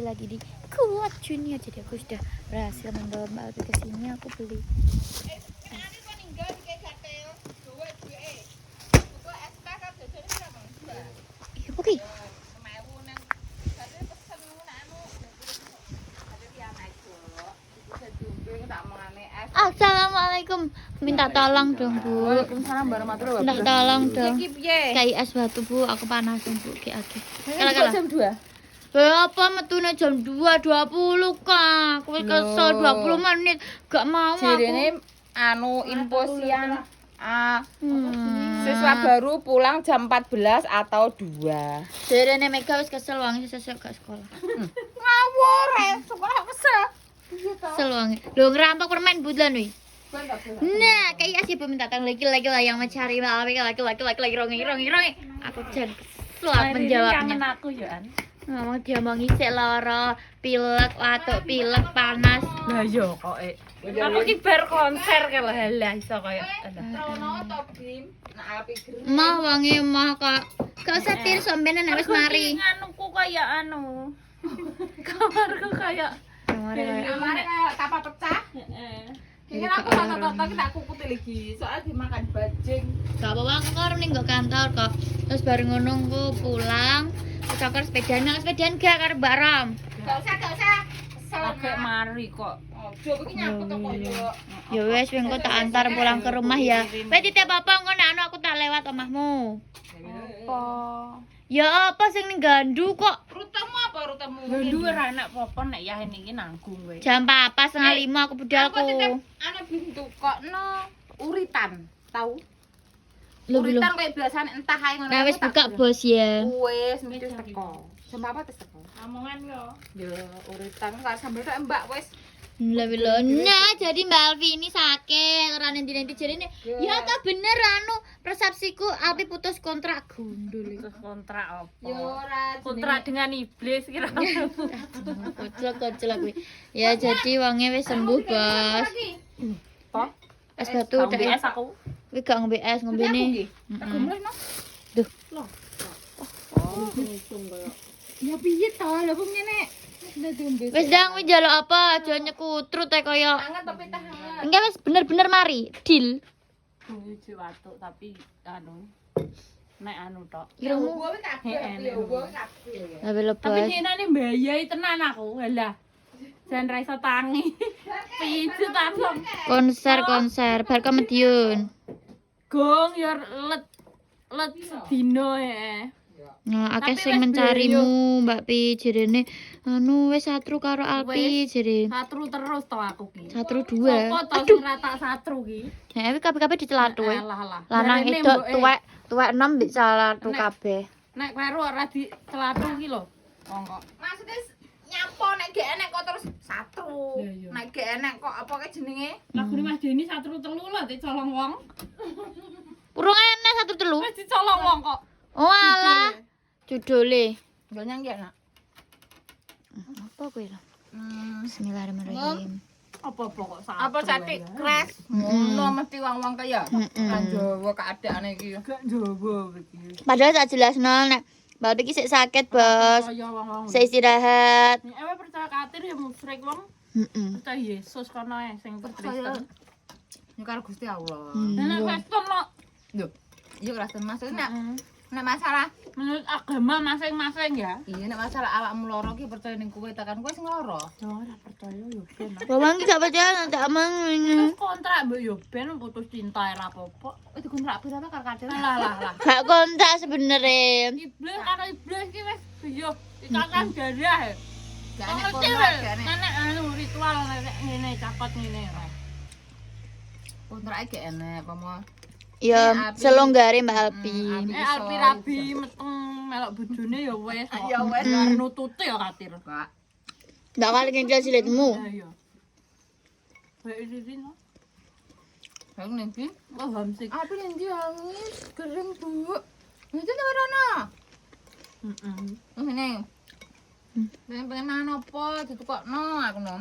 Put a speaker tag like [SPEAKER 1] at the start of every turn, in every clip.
[SPEAKER 1] Alfi lagi di Kuat Junior. Jadi aku sudah berhasil membawa Mbak Alfi ke sini. Aku beli. Iya, oke. Assalamualaikum. Minta tolong dong, Bu.
[SPEAKER 2] Waalaikumsalam warahmatullahi
[SPEAKER 1] Minta
[SPEAKER 2] wabarakatuh.
[SPEAKER 1] tolong dong.
[SPEAKER 2] Iki piye?
[SPEAKER 1] Kayak es batu, Bu. Aku panasin, Bu. Kayak oke.
[SPEAKER 2] Kala jam 2.
[SPEAKER 1] Berapa metune jam 2.20 Kak? Aku wis kesel 20 menit. Gak mau aku.
[SPEAKER 2] Jirene info siang siswa baru pulang jam 14 atau 2.
[SPEAKER 1] Derene Mega wis kesel wangi sesuk gak sekolah.
[SPEAKER 2] Ngawur sekolah kesel.
[SPEAKER 1] Kesel wangi. Lho ngerampok permen bulan wi. Nah, kayak si minta tolong lagi lah yang mencari laki rongi. Aku jan kesel menjawabnya.
[SPEAKER 2] Aku ya an.
[SPEAKER 1] Ngomong dia mau ngisik lara, pilek, watuk pilek panas.
[SPEAKER 2] Lah yo kok aku ki bar konser kalau halah iso kaya
[SPEAKER 1] Mah wangi mah Kak. Gak usah tir sampeyan nek wis mari.
[SPEAKER 2] Anuku kaya kamarku kaya
[SPEAKER 1] Kamare
[SPEAKER 2] kayak tapa pecah. Ini aku tata-tata kita kukut lagi soalnya dimakan bajing.
[SPEAKER 1] Gak apa-apa aku karo ning nggo kantor kok. Terus bareng ngono ku pulang, terus aku sepedaan gak karo Mbak Ram.
[SPEAKER 2] Gak usah. Agak mari kok. Ojo iki nyangkut kok yo.
[SPEAKER 1] Ya wes engko tak antar pulang ke rumah ya. Wes titip apa engko nek anu aku tak lewat omahmu.
[SPEAKER 2] Apa?
[SPEAKER 1] Ya apa sing ning gandu kok.
[SPEAKER 2] Rutemu apa rutemu? Gandu ora enak apa nek yahen iki nanggung kowe.
[SPEAKER 1] Jam 4 setengah 5 aku budalku.
[SPEAKER 2] Aku titip ana bintu kok no uritan, tahu?
[SPEAKER 1] Lho
[SPEAKER 2] Uritan kayak biasane entah ae ngono.
[SPEAKER 1] Nah wis buka bos ya.
[SPEAKER 2] Wis mesti teko. Jam apa tes teko? Omongan yo. Yo uritan karo sambel tok Mbak wis.
[SPEAKER 1] Nah, jadi Mbak Alfi ini sakit, ora nanti jarine. Ya ta bener anu persepsiku Alfi putus kontrak gundul.
[SPEAKER 2] Putus kontrak apa?
[SPEAKER 1] Ya ora
[SPEAKER 2] kontrak dengan iblis kira.
[SPEAKER 1] Kocok kuwi. Ya jadi wonge wis sembuh, Bos.
[SPEAKER 2] Apa?
[SPEAKER 1] Es batu udah
[SPEAKER 2] es aku.
[SPEAKER 1] Kuwi gak ngombe es, ngombene.
[SPEAKER 2] Aku mulai no.
[SPEAKER 1] Duh.
[SPEAKER 2] Loh. Oh, ya piye to? Lah kok ngene.
[SPEAKER 1] Wis dang wis njaluk apa? Aja nyekutrut ae kaya.
[SPEAKER 2] Tangan tapi tahan.
[SPEAKER 1] Enggak wis bener-bener mari. Deal.
[SPEAKER 2] Bujuk watuk tapi anu nek anu tok.
[SPEAKER 1] Kiramu
[SPEAKER 2] Lah
[SPEAKER 1] tapi
[SPEAKER 2] tapi
[SPEAKER 1] bos.
[SPEAKER 2] nyenane mbayai tenan aku. Halah. Jan ra iso tangi. Pijet aku.
[SPEAKER 1] Konser bar Madiun.
[SPEAKER 2] Gong ya let sedino ya.
[SPEAKER 1] Nah, akeh
[SPEAKER 2] Tapi
[SPEAKER 1] sing
[SPEAKER 2] wis
[SPEAKER 1] mencarimu, Mbak Pi, jarene anu wis satru karo Alpi, jare.
[SPEAKER 2] Satru terus to aku ki.
[SPEAKER 1] Satru 2.
[SPEAKER 2] Sopo to sing rata satru ki?
[SPEAKER 1] Nek kuwi kabeh dicelathu.
[SPEAKER 2] Alah.
[SPEAKER 1] Lanang edok tuwek 6 mbek celathu kabeh.
[SPEAKER 2] Nek karo ora dicelathu ki lho. Monggo. Maksudnya nyampo nek gek enek kok terus satru. Nek gek enek kok apa ke jenenge? Lagune Mas Deni satru telu lho dicolong wong.
[SPEAKER 1] Urung enek satru telu.
[SPEAKER 2] Wis dicolong wong kok.
[SPEAKER 1] Oh alah. Judule.
[SPEAKER 2] Yo nyang ya nak.
[SPEAKER 1] Apa kuwi lho? Bismillahirrahmanirrahim.
[SPEAKER 2] Apa-apa kok satru. Apa catik crash? Ngono mesti wong-wong kaya. Kan Jawa keadaane iki. Gak Jawa iki.
[SPEAKER 1] Padahal tak jelasno nek Mbak iki sik sakit, Bos.
[SPEAKER 2] Kaya wong-wong.
[SPEAKER 1] Sik istirahat.
[SPEAKER 2] Nek awe percaya katir ya musyrik wong. Percaya Yesus kono ae sing Kristen. Ya karo Gusti Allah. Nek Kristen kok lho. Iya Kristen maksudnya nek masalah menurut agama masing-masing ya. Iya nek masalah awakmu lara ki percaya ning kowe tekan kowe sing lara. Ya ora percaya yo ben.
[SPEAKER 1] Wong iki gak percaya tak amang.
[SPEAKER 2] Terus kontrak mbok yo ben putus cinta ora apa-apa. Wis dikontrak berapa karo kader. Lah.
[SPEAKER 1] Gak kontak sebenere.
[SPEAKER 2] Iblis karo iblis ki wis yo dicakar darah. Gak enek kontrak, gak enek anu ritual nek ngene cakot ngene ora. Kontrake gak enek apa
[SPEAKER 1] Ya, selonggare Mbak Alpi.
[SPEAKER 2] Alpi rabi meteng melok bojone ya wis. Ya wis arep nutute ya katir, Kak.
[SPEAKER 1] Ndak kali ngejel silitmu.
[SPEAKER 2] Iya. Bae iki no. Kang nanti oh hamsik. Api nanti hangis kering, Bu. Itu nerono. Ngene. Pengen mangan apa ditukokno aku no.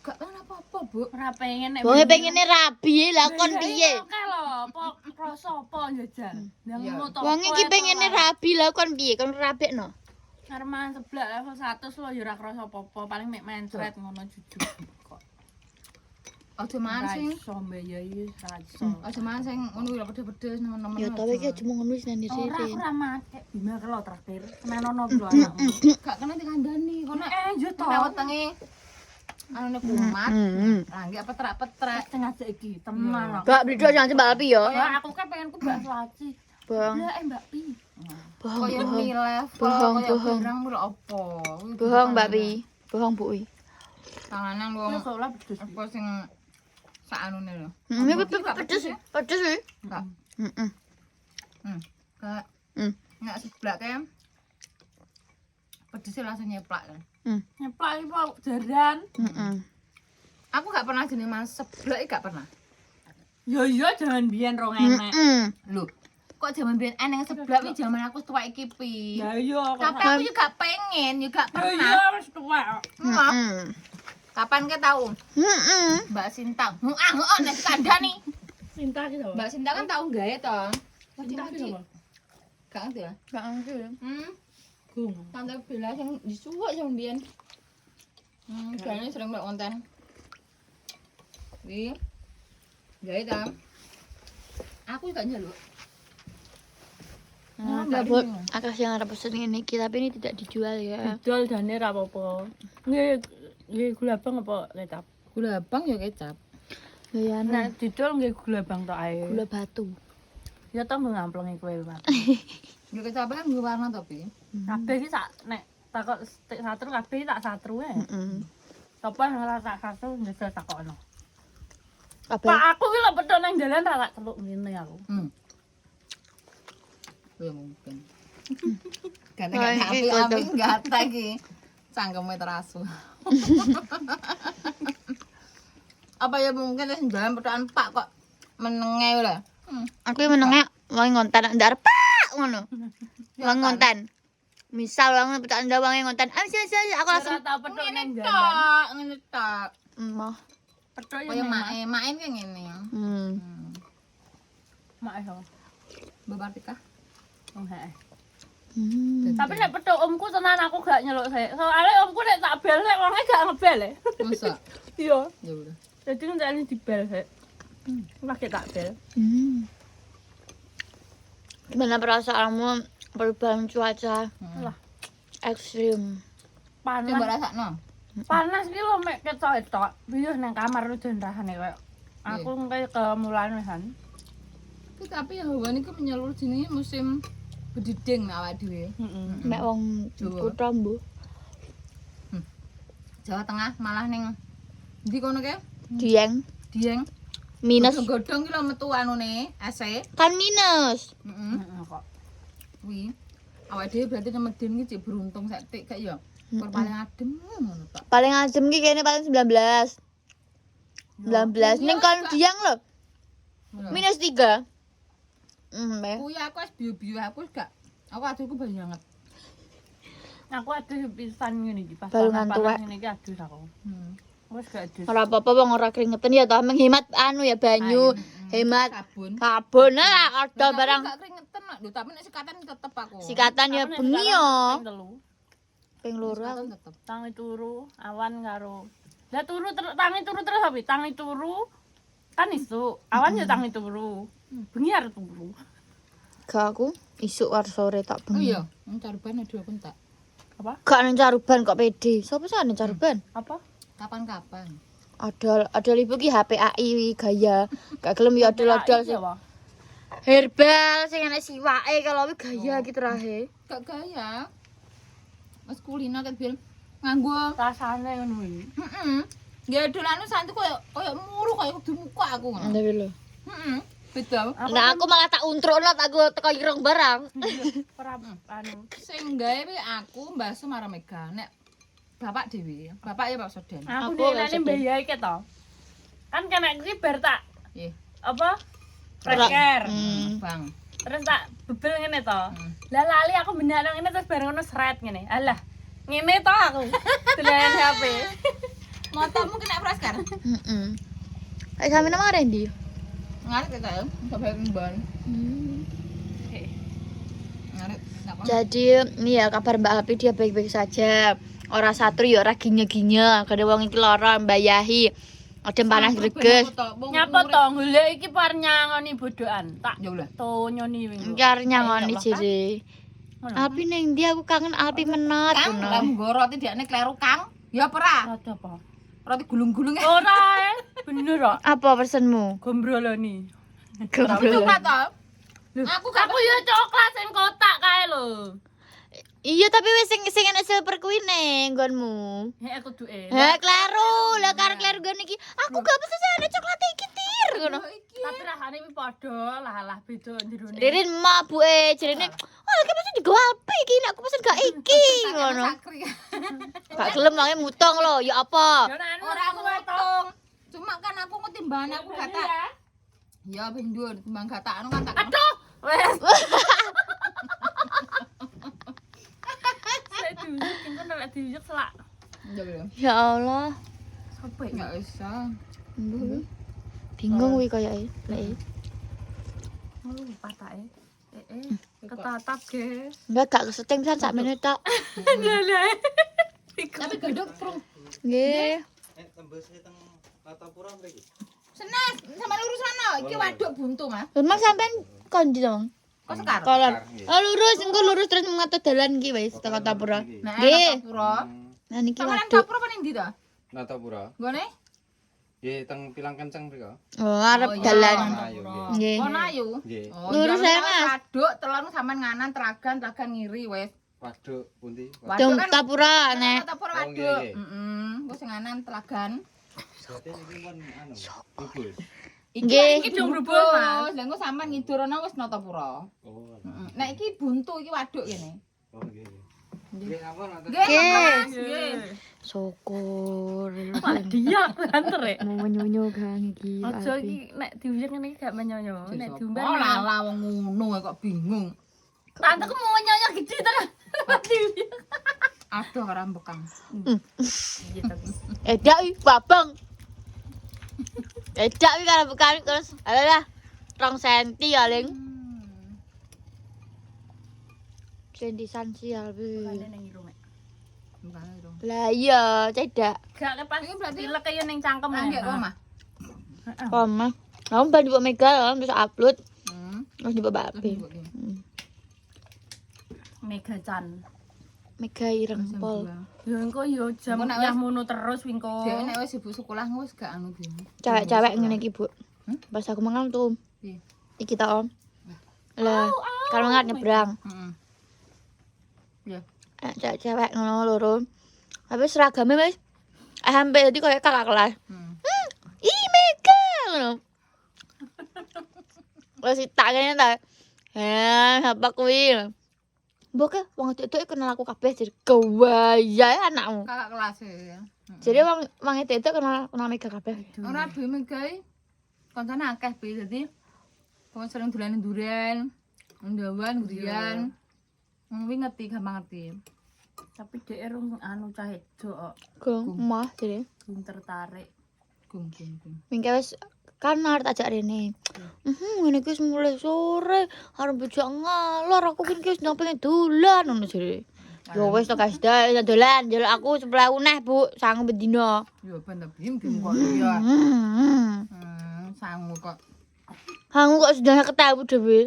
[SPEAKER 2] Gak pengen apa-apa, Bu. Ora pengen nek.
[SPEAKER 1] Wong pengene rabi lah kon piye?
[SPEAKER 2] Oke lho, apa rasa apa njajal. Nang moto.
[SPEAKER 1] Wong iki pengene rabi lah kon piye? Kon rabekno.
[SPEAKER 2] Arep mangan seblak level 100 lho ya ora krasa apa-apa, paling mek mencret ngono jujur kok.
[SPEAKER 3] Aja mangan sing
[SPEAKER 2] iso mbayai ra iso.
[SPEAKER 3] aja mangan sing ngono lho pedes-pedes nemen-nemen.
[SPEAKER 1] Ya tapi iki cuma ngono wis nang
[SPEAKER 2] Ora
[SPEAKER 1] sini.
[SPEAKER 2] aku ra mate. Bima kelo traktir. Semenono lho anakmu.
[SPEAKER 3] Gak kena dikandani kono
[SPEAKER 2] Yo to.
[SPEAKER 3] nek wetenge anune kumat. Lah nggih petrek-petrek
[SPEAKER 2] Setengah iki teman aku.
[SPEAKER 1] Gak beli dua jangan Mbak Api ya.
[SPEAKER 2] Ya aku kan pengen ku bakso aci.
[SPEAKER 1] Bang.
[SPEAKER 2] Lah Mbak Pi.
[SPEAKER 1] Bohong,
[SPEAKER 3] kaya
[SPEAKER 1] bohong.
[SPEAKER 3] mie level
[SPEAKER 1] Bohong,
[SPEAKER 3] kaya
[SPEAKER 1] bohong.
[SPEAKER 3] barang lho apa.
[SPEAKER 1] Bohong Mbak Pi. Bohong Bu.
[SPEAKER 3] Tanganan
[SPEAKER 2] Wong
[SPEAKER 3] wong
[SPEAKER 2] sekolah pedes.
[SPEAKER 3] apa sing sak anune lho.
[SPEAKER 1] Ini pedes. Pedes sih.
[SPEAKER 3] Enggak.
[SPEAKER 1] Heeh.
[SPEAKER 3] Gak. Nek seblak kae pedesnya langsung nyeplak kan.
[SPEAKER 2] Nyeplak iki kok jaran.
[SPEAKER 1] Heeh.
[SPEAKER 3] Aku gak pernah jenenge mas seblak gak pernah.
[SPEAKER 2] Yo yo jangan biyen rong enek.
[SPEAKER 3] Lho, kok zaman biyen eneng seblak iki zaman aku tuwa iki pi.
[SPEAKER 2] Ya yo
[SPEAKER 3] Tapi aku juga pengen, juga
[SPEAKER 2] Yo
[SPEAKER 3] pernah.
[SPEAKER 2] wis tuwa.
[SPEAKER 3] Kapan ke tahu? Mbak Sinta. Heeh, nek kandhani.
[SPEAKER 2] Cinta ki to.
[SPEAKER 3] Mbak Sinta kan tahu gawe to.
[SPEAKER 2] Cinta ki to.
[SPEAKER 3] Gak ngerti ya?
[SPEAKER 1] Gak ngerti ya.
[SPEAKER 2] Gung.
[SPEAKER 3] Tante Bella yang disuwuk sama biyen. Kayaknya sering mbak konten. Wih. Gawe ta. Aku juga njaluk.
[SPEAKER 1] Nah, buat akas yang ada pesen ini, tapi ini tidak dijual ya.
[SPEAKER 2] Dol dane ra apa-apa. Nggih gula bang apa kecap?
[SPEAKER 3] Gula abang ya kecap.
[SPEAKER 1] Gayane
[SPEAKER 2] Nek didol nggih gula bang tok ae.
[SPEAKER 1] gula batu.
[SPEAKER 2] Ya tau ngamplongi kowe Pak.
[SPEAKER 3] Ya kecap kan gula warna tapi.
[SPEAKER 2] Kabeh iki sak nek takok stik satru kabeh iki tak satru ae. Sapa sing ora tak satru njajal takokno.
[SPEAKER 1] Kabeh.
[SPEAKER 2] Pak aku ki lho pedho nang dalan ra tak celuk ngene aku.
[SPEAKER 3] Ya mungkin. Gak
[SPEAKER 1] Wah,
[SPEAKER 3] nek
[SPEAKER 1] iki
[SPEAKER 3] api-api
[SPEAKER 1] kodok.
[SPEAKER 3] gata iki. Cangkeme terasu. Apa ya mungkin wis jalan pedokan Pak kok menenge lho.
[SPEAKER 1] Aku menengnya wangi ngontan ndak arep pak ngono. Wangi ngontan. Misal wangi petak ndak wangi ngontan. Sih aku langsung
[SPEAKER 2] Ora tau pedho nang dalan.
[SPEAKER 3] Tok, ngene tok.
[SPEAKER 1] mah.
[SPEAKER 2] Pedho ya
[SPEAKER 3] Kaya mae ki ngene.
[SPEAKER 2] mak iso.
[SPEAKER 3] Mbak Martika.
[SPEAKER 2] Oh heeh.
[SPEAKER 1] Hmm.
[SPEAKER 2] Tapi nek pedho omku tenan aku gak nyeluk sik. Soale omku nek tak bel nek wonge gak ngebel e.
[SPEAKER 3] Masa?
[SPEAKER 2] Iya.
[SPEAKER 3] Ya udah.
[SPEAKER 2] Jadi ngenteni dibel sik. Pakai tak bel.
[SPEAKER 1] Gimana perasaanmu perubahan cuaca
[SPEAKER 2] Lah,
[SPEAKER 1] ekstrim?
[SPEAKER 3] Coba
[SPEAKER 2] panas.
[SPEAKER 3] rasakno.
[SPEAKER 2] Panas ki lho mek ketok-ketok. Biyuh nang kamar udan rasane koyo. Aku engke kemulan wisan.
[SPEAKER 3] Tapi ya hawa ini menyeluruh jenenge musim bediding awak dhewe.
[SPEAKER 1] Mek wong
[SPEAKER 3] Jawa.
[SPEAKER 1] kutha mbuh.
[SPEAKER 3] Jawa Tengah malah ning ndi kono ke?
[SPEAKER 1] Dieng
[SPEAKER 3] Dieng.
[SPEAKER 1] minus
[SPEAKER 3] Godhong ki lho metu anune, ase.
[SPEAKER 1] kan minus.
[SPEAKER 3] Heeh.
[SPEAKER 2] Kok.
[SPEAKER 3] Kuwi. Awak dhewe berarti nemedin ki cek beruntung sak tik gak ya? Kur paling adem ngono tok.
[SPEAKER 1] Paling adem ki kene paling 19. 19 ning kan Dieng lho. Minus 3.
[SPEAKER 3] Kuwi aku wis bio-bio aku wis gak. Aku aduhku banget.
[SPEAKER 2] Aku aduh pisan ngene iki pas
[SPEAKER 1] Balungan
[SPEAKER 2] panas
[SPEAKER 1] tuwek.
[SPEAKER 2] ngene iki aduh aku. Wis gak aduh.
[SPEAKER 1] Ora apa-apa wong ora keringetan ya toh menghemat anu ya banyu, hemat
[SPEAKER 3] Sabun.
[SPEAKER 1] sabun lah ada
[SPEAKER 3] Tapi
[SPEAKER 1] barang
[SPEAKER 3] gak keringetan lho, tapi nek sikatan tetep aku.
[SPEAKER 1] sikatan ya
[SPEAKER 2] Aku nek
[SPEAKER 1] bengi
[SPEAKER 2] sekarang
[SPEAKER 1] yo.
[SPEAKER 2] ping telu.
[SPEAKER 1] Ping loro aku.
[SPEAKER 3] Sikatan tetep.
[SPEAKER 2] Tangi turu, awan karo. Lah turu tangi turu terus tapi tangi turu kan isu, awan ya tangi turu. Bengi arep turu.
[SPEAKER 1] Gak aku isuk war sore tak
[SPEAKER 3] Oh
[SPEAKER 1] bengi.
[SPEAKER 3] iya, nang caruban ada aku tak.
[SPEAKER 2] Apa?
[SPEAKER 1] Gak nang caruban kok pede. Sopo sih nang caruban?
[SPEAKER 2] Apa?
[SPEAKER 3] Kapan-kapan.
[SPEAKER 1] Ada libu ki HPAI gaya. Gak gelem ya adol-adol sih.
[SPEAKER 2] Apa?
[SPEAKER 1] Herbal sing enek siwake kalau wi gaya ki terakhir.
[SPEAKER 3] Gak gaya. Mas kulina kan bil nganggo
[SPEAKER 2] Rasane ngono iki.
[SPEAKER 3] Ya dolanu santu koyo muru koyo kudu muka aku ngono.
[SPEAKER 1] Ndek lho.
[SPEAKER 3] Beda.
[SPEAKER 1] Nah aku malah tak untrukno aku teko ireng barang.
[SPEAKER 2] Ora anu.
[SPEAKER 3] Sing gawe wi aku mbahso marang Mega. Nek bapak dhewe, bapak ya Pak Soden.
[SPEAKER 2] Aku
[SPEAKER 1] Aku
[SPEAKER 2] dene
[SPEAKER 1] sedih.
[SPEAKER 2] mbaya iki to. Kan kena iki bar tak
[SPEAKER 3] Nggih,
[SPEAKER 2] apa? Preker.
[SPEAKER 3] Bang.
[SPEAKER 2] Terus tak bebel ngene to. Lah lali aku benakno ngene terus bareng ngono sret ngene. Alah, ngene to aku. Dolanan HP.
[SPEAKER 3] Motomu kena praskar.
[SPEAKER 1] Kayak sampe nang arep ndi?
[SPEAKER 3] Ngarep ta ya, sampai kembang. Ngarep.
[SPEAKER 1] Jadi ini ya kabar Mbak Happy dia baik-baik saja. Ora satru ya ora ginya-ginya, kada wong iki lara mbayahi. Adem panas greges.
[SPEAKER 2] Nyapa to golek iki par nyangoni bodohan. Tak
[SPEAKER 3] Ya ulah.
[SPEAKER 2] tonyoni wingi.
[SPEAKER 1] Iki arep nyangoni jere. Alpi ning ndi aku kangen Alpi menat
[SPEAKER 3] Kang,
[SPEAKER 1] ngono.
[SPEAKER 3] lem nggo roti diane kleru Kang. Ya apa ora?
[SPEAKER 2] Rada apa?
[SPEAKER 3] Roti gulung-gulung ya.
[SPEAKER 2] Ora bener kok.
[SPEAKER 1] Apa pesenmu?
[SPEAKER 2] Gombroloni.
[SPEAKER 1] Goblok.
[SPEAKER 3] Coklat to. Aku gak
[SPEAKER 2] Aku ya coklat sing kotak kae lho.
[SPEAKER 1] Iya tapi wis sing enek silver kuwi ning nggonmu.
[SPEAKER 2] Hek aku duwe.
[SPEAKER 1] Heh, kleru. Lah karo kleru gone iki. Aku gak pesen ana coklat iki tir ngono.
[SPEAKER 2] Tapi rasane iki padha lah beda ndirone.
[SPEAKER 1] Ririn mabuke jerene, "Oh, iki pesen digo Alpi iki, nek aku pesen gak iki." Ngono.
[SPEAKER 3] sakri.
[SPEAKER 1] Gak gelem wangi mutong lho, ya apa?
[SPEAKER 2] Ya anu
[SPEAKER 3] Ora aku potong. Cuma kan aku ngetimbangane aku gak tak. Ya ben dhuwur timbang gak tak anu kan tak.
[SPEAKER 2] Aduh, wes. Saya diujuk kan nek diujuk selak.
[SPEAKER 3] Ya belum.
[SPEAKER 1] Ya Allah.
[SPEAKER 2] Sampai
[SPEAKER 3] Enggak usah.
[SPEAKER 1] Bingung kuwi kayake. Lek.
[SPEAKER 2] oh patake. Ketatap, guys.
[SPEAKER 1] Enggak gak kesetting pisan sak menit tok.
[SPEAKER 2] Lah.
[SPEAKER 3] Tapi geduk prung.
[SPEAKER 1] Nggih.
[SPEAKER 4] Tembus teng Latapura mriki.
[SPEAKER 3] Senes sama lurus sana. Iki waduk buntu, Mas.
[SPEAKER 1] Memang sampean kondi dong.
[SPEAKER 3] Kok sekar?
[SPEAKER 1] Kolon. Oh lurus, engko lurus terus mengatur dalan iki wis teko Tapura.
[SPEAKER 3] Nah,
[SPEAKER 1] Nggih.
[SPEAKER 3] Tapura.
[SPEAKER 1] Nah niki
[SPEAKER 3] Kemarin
[SPEAKER 1] waduk.
[SPEAKER 3] Tapura paling ndi to?
[SPEAKER 4] Latapura.
[SPEAKER 3] Gone?
[SPEAKER 4] Nggih teng Pilang Kenceng mriki.
[SPEAKER 1] Oh, arep
[SPEAKER 3] iya.
[SPEAKER 1] dalan.
[SPEAKER 4] Ayo nggih.
[SPEAKER 1] Nggih.
[SPEAKER 3] Kono ayu.
[SPEAKER 4] Nggih.
[SPEAKER 1] Lurus
[SPEAKER 3] iya,
[SPEAKER 1] ae, Mas.
[SPEAKER 3] Waduk telon sampean nganan telagan ngiri wis.
[SPEAKER 4] Waduk pundi?
[SPEAKER 1] Dong
[SPEAKER 3] kan
[SPEAKER 1] Tapura nek.
[SPEAKER 3] Tapura
[SPEAKER 4] Oh,
[SPEAKER 3] waduk.
[SPEAKER 4] nggih, nggih.
[SPEAKER 3] Heeh. Wis nganan telagan.
[SPEAKER 4] Berarti iki pun anu. Bubus.
[SPEAKER 1] Nggih.
[SPEAKER 3] Iki dong rubus, Mas. Lah engko sampean ngidurana wis Natapura.
[SPEAKER 4] Oh.
[SPEAKER 3] Heeh. Nek iki buntu iki waduk kene.
[SPEAKER 4] Oh nggih. Nggih ampun matur.
[SPEAKER 3] Nggih, Mas.
[SPEAKER 2] Nggih.
[SPEAKER 3] Nggih.
[SPEAKER 1] Syukur.
[SPEAKER 2] Dia banter rek.
[SPEAKER 1] Mau nyonyo kang iki.
[SPEAKER 2] Aja iki nek diujuk ngene iki gak menyonyo. Nek diumbar.
[SPEAKER 3] Oh lala wong ngono kok bingung.
[SPEAKER 2] Tante ku mau nyonyo gede tenan. Diujuk.
[SPEAKER 3] Aduh ora mbekang.
[SPEAKER 2] Iya tapi.
[SPEAKER 1] Edak iki babang. Edak iki karo bekal terus. Alah 2 senti ya, Ling. Sendisan sial bi.
[SPEAKER 2] Ane ning irung.
[SPEAKER 3] Mbekang itu.
[SPEAKER 1] Lah iya, cedak.
[SPEAKER 2] Gak kepas.
[SPEAKER 3] Ini berarti
[SPEAKER 2] pilek kaya ning cangkem.
[SPEAKER 3] Nggih kok, Mas.
[SPEAKER 1] Koma. Kamu ban buat Mega, kamu bisa upload.
[SPEAKER 3] Hmm.
[SPEAKER 1] Terus di Bapak Api.
[SPEAKER 2] Mega Chan.
[SPEAKER 1] Mega ireng pol.
[SPEAKER 2] Ya engko yo jam
[SPEAKER 3] Engko nek
[SPEAKER 2] yah
[SPEAKER 3] wis-
[SPEAKER 2] mono terus wingko.
[SPEAKER 3] Dia nek wis sibuk sekolah wis gak anu dhewe.
[SPEAKER 1] Cewek-cewek ngene iki, Bu. Pas aku mangan tuh.
[SPEAKER 3] Piye?
[SPEAKER 1] Iki ta, Om. Lah, kalau ngat nyebrang.
[SPEAKER 3] Heeh. Ya.
[SPEAKER 1] Cewek-cewek ngono loro. Tapi seragamnya wis hampir dadi koyo kakak kelas. Ih, Mega ngono. Wis tak kene ta. Apa kuwi? Mbok wong itu kenal aku kabeh jadi gawaya anakmu.
[SPEAKER 3] Kakak kelas ya.
[SPEAKER 1] Jadi wong itu kenal Mega kabeh.
[SPEAKER 3] Ora duwe megae. Kancane akeh bi dadi wong sering dolan duren, ndawan, durian. Wong kuwi ngerti gampang ngerti.
[SPEAKER 2] Tapi dhek rung anu cah edo kok.
[SPEAKER 1] Gong mah jadi.
[SPEAKER 2] Belum tertarik.
[SPEAKER 3] Gum.
[SPEAKER 1] Mingke wis kan arep ajak rene. Ngene iki wis mulai sore, arep bejak ngalor aku kan wis nang pengen dolan ngono jare. Ya wis to guys, dolan njaluk aku 10.000 neh, Bu, sangu bendina.
[SPEAKER 3] Ya ben ta bim kok ya. Sangu kok.
[SPEAKER 1] Aku kok sudah ketemu dhewe.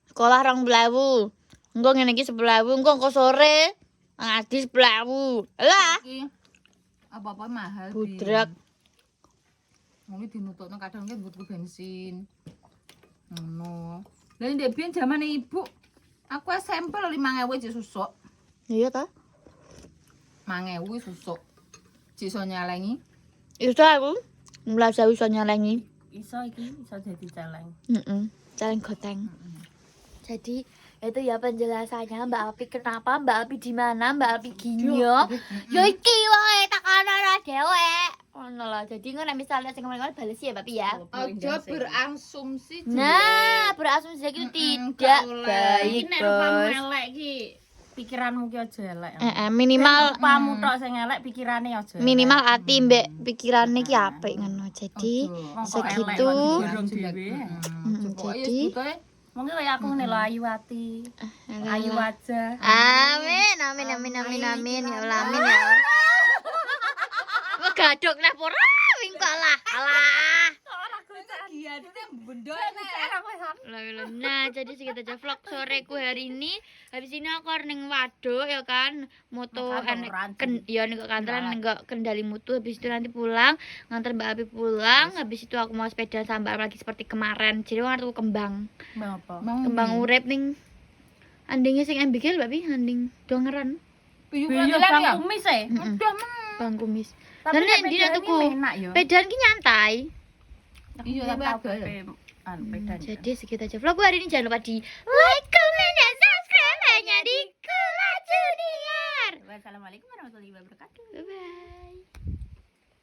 [SPEAKER 1] Sekolah 2.000. Engko ngene iki 10.000, engko sore ngadi 10.000. Lah,
[SPEAKER 3] Iki apa-apa mahal. Bi.
[SPEAKER 1] budrak.
[SPEAKER 3] Wong iki dinutukno kadang kan butuh bensin. Ngono. Lah ndek biyen zamane ibu aku SMP lho 5.000 jek susuk.
[SPEAKER 1] Iya ta?
[SPEAKER 3] 5.000 susuk. Jek iso nyalengi.
[SPEAKER 1] Iso aku. Mulai saya iso nyalengi.
[SPEAKER 2] Iso iki iso dadi celeng.
[SPEAKER 1] Caleng goteng. Jadi itu ya penjelasannya Mbak Api kenapa Mbak Api di mana Mbak Api ginyo. Ya iki wae takono dhewe. Ngono lah. Jadi ngono misalnya sing ngomong bales ya Bapak ya.
[SPEAKER 3] Aja berasumsi.
[SPEAKER 1] Nah, berasumsi itu tidak
[SPEAKER 3] gak oleh.
[SPEAKER 1] baik,
[SPEAKER 2] Iki nek rupamu
[SPEAKER 1] Bos.
[SPEAKER 2] elek iki pikiranmu ki aja elek.
[SPEAKER 1] Minimal
[SPEAKER 2] Rupamu tok sing elek pikirane aja.
[SPEAKER 1] minimal ati mbek pikirane ki apik ngono. Jadi
[SPEAKER 2] Wong kok elek
[SPEAKER 1] segitu.
[SPEAKER 2] kok diborong dhewe.
[SPEAKER 3] Jadi
[SPEAKER 1] jadi-
[SPEAKER 2] Mungkin kayak aku nih lo Ayuwati. Ayu aja.
[SPEAKER 1] Amin, amin, amin, amin, amin, ya Allah, amin ya Allah. Kok gadok lah pora, wingkok lah, alah.
[SPEAKER 3] Iya, itu bendol
[SPEAKER 1] Nah, jadi segitu aja vlog soreku hari ini. Habis ini aku harus neng waduk ya kan, moto ya nih kantoran nggak kendali mutu. Habis itu nanti pulang nganter Mbak Abi pulang. Habis itu aku mau sepeda sama Mbak Abi lagi seperti kemarin. Jadi aku kembang urip ning andingnya sing ambigel Mbak Abi, anding dongeran
[SPEAKER 2] Bang kumis ya.
[SPEAKER 1] bang kumis.
[SPEAKER 2] Tapi
[SPEAKER 1] Dan nek dina tuku pedaan ki nyantai.
[SPEAKER 3] Iya, tapi
[SPEAKER 1] Jadi segitu aja vlog hari ini. Jangan lupa di like, comment, dan subscribe hanya di Kula Junior.
[SPEAKER 2] Wassalamualaikum warahmatullahi wabarakatuh.
[SPEAKER 1] Bye bye.